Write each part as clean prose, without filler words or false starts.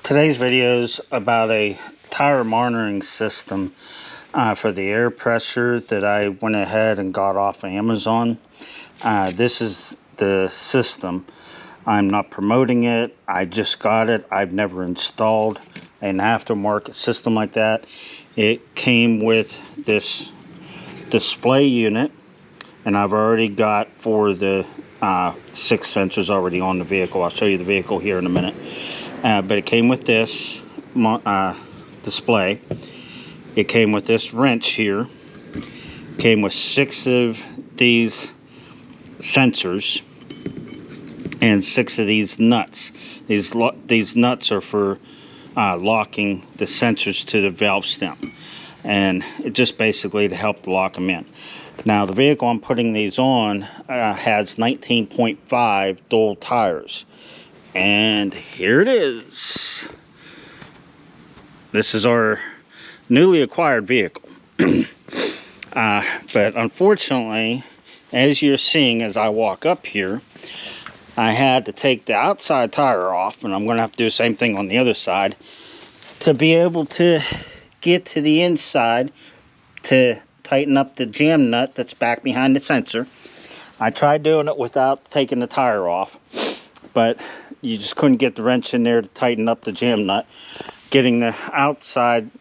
Today's video is about a tire monitoring system for the air pressure that I went ahead and got off of Amazon. This is the system. I'm not promoting it. I just got it. I've never installed an aftermarket system like that. It came with this display unit, and I've already got 4 of the 6 sensors already on the vehicle. I'll show you the vehicle here in a minute. But it came with this display. It came with this wrench here. Came with 6 of these sensors and 6 of these nuts. These nuts are for locking the sensors to the valve stem, and it just basically to help to lock them in. Now the vehicle I'm putting these on has 19.5 dual tires. And here it is. This is our newly acquired vehicle. But unfortunately, as you're seeing as I walk up here, I had to take the outside tire off, and I'm going to have to do the same thing on the other side to be able to get to the inside to tighten up the jam nut that's back behind the sensor. I tried doing it without taking the tire off, but you just couldn't get the wrench in there to tighten up the jam nut. Getting the outside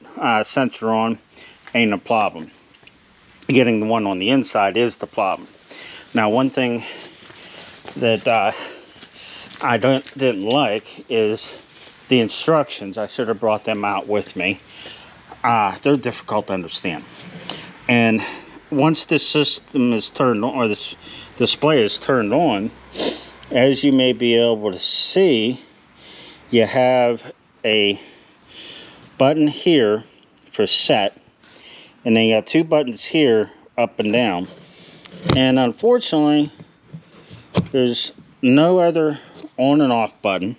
sensor on ain't a problem. Getting the one on the inside is the problem. Now, one thing that I didn't like is the instructions. I should have brought them out with me. They're difficult to understand. And once this system is turned on, or this display is turned on, as you may be able to see, you have a button here for set, and then you got 2 buttons here, up and down. And unfortunately, there's no other on and off button.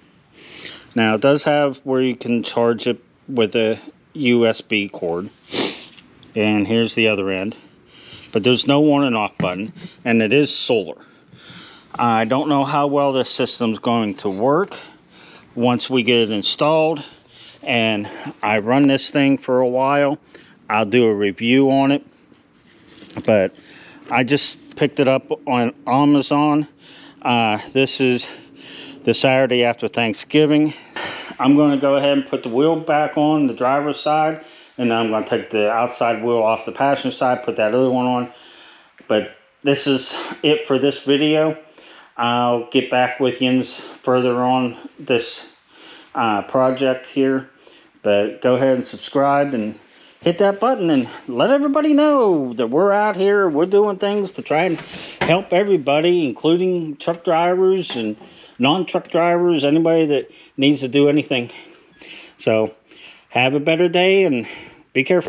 Now it does have where you can charge it with a USB cord, and here's the other end, but there's no on and off button, and it is solar. I don't know how well this system's going to work once we get it installed and I run this thing for a while. I'll do a review on it, but I just picked it up on Amazon. This is the Saturday after Thanksgiving. I'm going to go ahead and put the wheel back on the driver's side, and then I'm going to take the outside wheel off the passenger side, put that other one on. But this is it for this video. I'll get back with you further on this project here. But go ahead and subscribe and hit that button and let everybody know that we're out here. We're doing things to try and help everybody, including truck drivers and non-truck drivers, anybody that needs to do anything. So have a better day and be careful.